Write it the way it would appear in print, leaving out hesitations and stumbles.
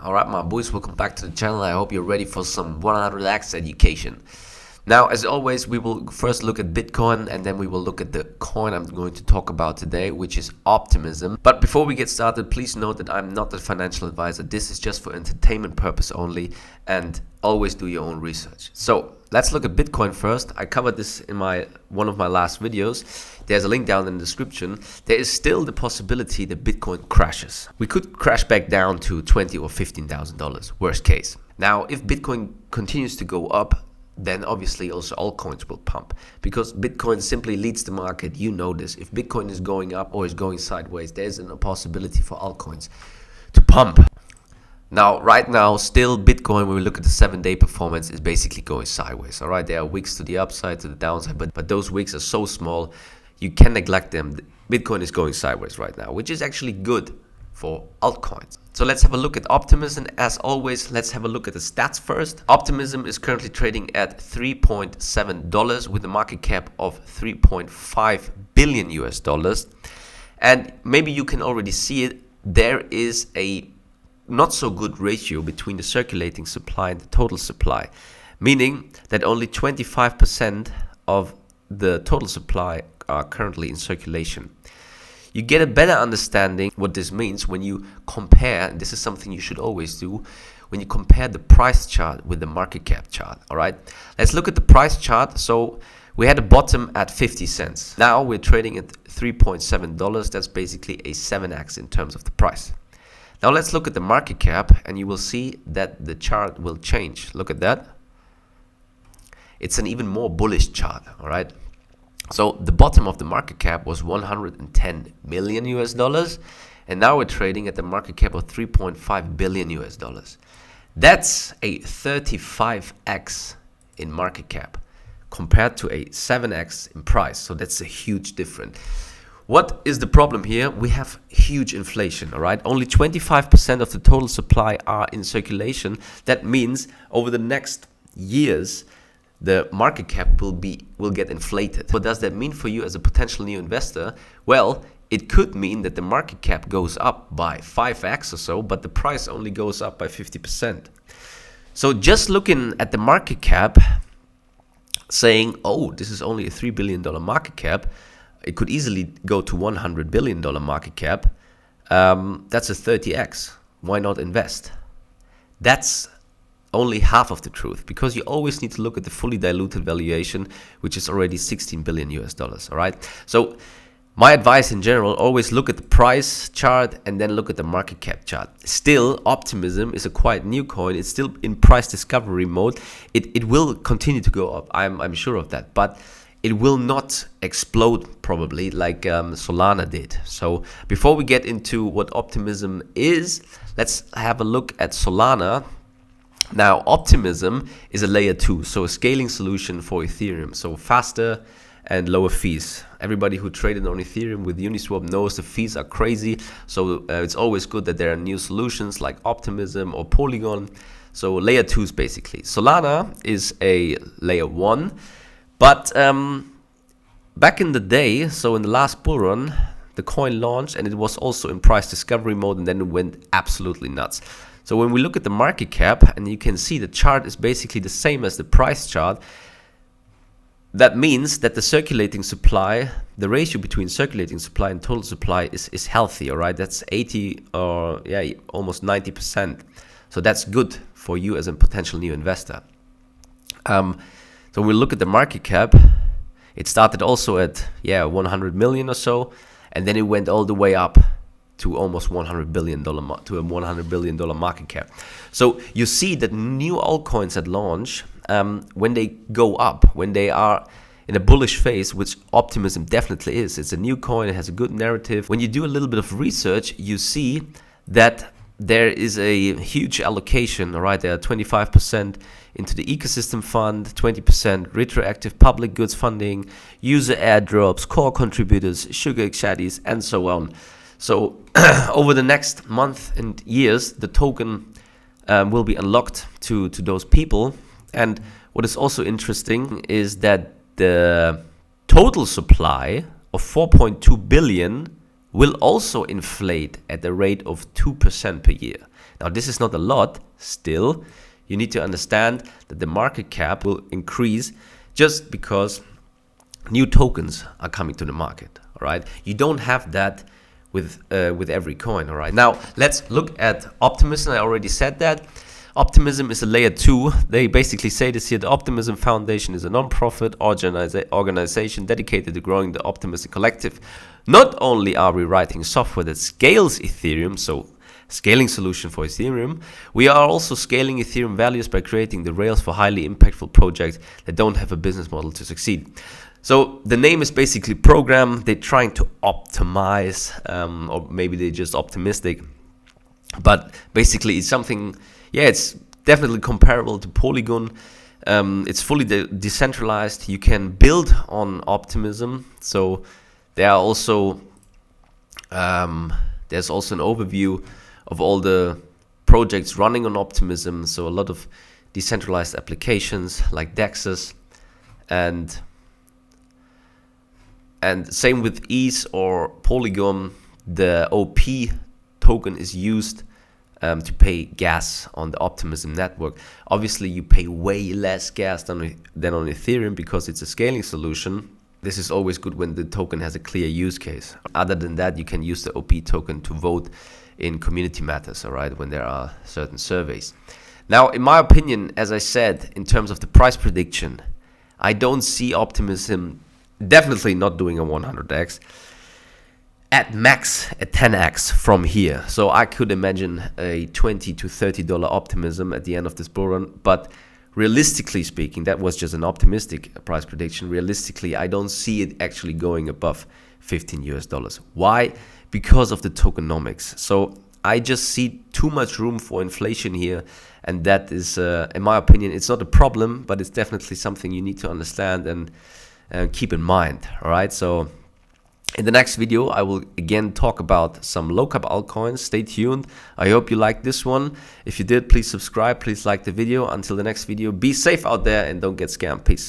Alright my boys, welcome back to the channel. I hope you're ready for some 100x education. Now as always, we will first look at Bitcoin and then we will look at the coin I'm going to talk about today, which is Optimism. But before we get started, please note that I'm not a financial advisor. This is just for entertainment purpose only, and always do your own research. So let's look at Bitcoin first. I covered this in one of my last videos. There's a link down in the description. There is still the possibility that Bitcoin crashes. We could crash back down to $20,000 or $15,000, worst case. Now, if Bitcoin continues to go up, then obviously also altcoins will pump, because Bitcoin simply leads the market. You know this. If Bitcoin is going up or is going sideways, there's a possibility for altcoins to pump. Now, right now, still Bitcoin, when we look at the 7-day performance, is basically going sideways. All right, there are wicks to the upside, to the downside, but those wicks are so small, you can neglect them. Bitcoin is going sideways right now, which is actually good for altcoins. So let's have a look at Optimism. As always, let's have a look at the stats first. Optimism is currently trading at $3.7 with a market cap of $3.5 billion US. And maybe you can already see it. There is a not so good ratio between the circulating supply and the total supply, meaning that only 25% of the total supply are currently in circulation. You get a better understanding what this means when you compare, and this is something you should always do, when you compare the price chart with the market cap chart. All right, let's look at the price chart. So we had a bottom at 50 cents. Now we're trading at $3.7. That's basically a 7x in terms of the price. Now let's look at the market cap, and you will see that the chart will change. Look at that. It's an even more bullish chart. All right. So the bottom of the market cap was $110 million US, and now we're trading at the market cap of $3.5 billion US. That's a 35x in market cap compared to a 7x in price. So that's a huge difference. What is the problem here? We have huge inflation, all right? Only 25% of the total supply are in circulation. That means over the next years, the market cap will get inflated. What does that mean for you as a potential new investor? Well, it could mean that the market cap goes up by 5x or so, but the price only goes up by 50%. So just looking at the market cap, saying, oh, this is only a $3 billion market cap, it could easily go to $100 billion market cap. That's a 30x. Why not invest? That's only half of the truth, because you always need to look at the fully diluted valuation, which is already $16 billion US. All right. So my advice in general, always look at the price chart and then look at the market cap chart. Still, Optimism is a quite new coin. It's still in price discovery mode. It will continue to go up. I'm sure of that, but it will not explode probably like Solana did. So before we get into what Optimism is, let's have a look at Solana. Now, Optimism is a layer 2, so a scaling solution for Ethereum, so faster and lower fees. Everybody who traded on Ethereum with Uniswap knows the fees are crazy, so it's always good that there are new solutions like Optimism or Polygon. So layer 2s basically. Solana is a layer 1, but back in the day, so in the last bull run, the coin launched and it was also in price discovery mode, and then it went absolutely nuts. So when we look at the market cap, and you can see the chart is basically the same as the price chart, that means that the circulating supply, the ratio between circulating supply and total supply is healthy, all right? That's 80 or almost 90%. So that's good for you as a potential new investor. So when we look at the market cap, it started also at 100 million or so, and then it went all the way up to almost $100 billion, to a $100 billion market cap. So you see that new altcoins at launch, when they go up, when they are in a bullish phase, which Optimism definitely is, it's a new coin, it has a good narrative. When you do a little bit of research, you see that there is a huge allocation, all right? There are 25% into the ecosystem fund, 20% retroactive public goods funding, user airdrops, core contributors, sugar exchanges, and so on. So over the next month and years, the token will be unlocked to those people. And what is also interesting is that the total supply of 4.2 billion will also inflate at the rate of 2% per year. Now, this is not a lot. Still, you need to understand that the market cap will increase just because new tokens are coming to the market. All right, you don't have that with every coin. All right, now let's look at Optimism. I already said that. Optimism is a layer 2. They basically say this here: the Optimism Foundation is a non-profit organization dedicated to growing the Optimism collective. Not only are we writing software that scales Ethereum, so scaling solution for Ethereum, we are also scaling Ethereum values by creating the rails for highly impactful projects that don't have a business model to succeed. So the name is basically program. They're trying to optimize, or maybe they're just optimistic. But basically it's something, yeah, it's definitely comparable to Polygon. It's fully decentralized. You can build on Optimism. So there are also there's also an overview of all the projects running on Optimism. So a lot of decentralized applications like DEXs, and same with ETH or Polygon. The OP token is used to pay gas on the Optimism network. Obviously, you pay way less gas than on Ethereum because it's a scaling solution. This is always good when the token has a clear use case. Other than that, you can use the OP token to vote in community matters, all right, when there are certain surveys. Now, in my opinion, as I said, in terms of the price prediction, I don't see Optimism definitely not doing a 100x. At max a 10x from here. So I could imagine a $20 to $30 Optimism at the end of this bull run. But realistically speaking, that was just an optimistic price prediction. Realistically, I don't see it actually going above $15 US. Why? Because of the tokenomics. So I just see too much room for inflation here. And that is, in my opinion, it's not a problem, but it's definitely something you need to understand and keep in mind. All right. So in the next video, I will again talk about some low-cap altcoins. Stay tuned. I hope you liked this one. If you did, please subscribe. Please like the video. Until the next video, be safe out there and don't get scammed. Peace.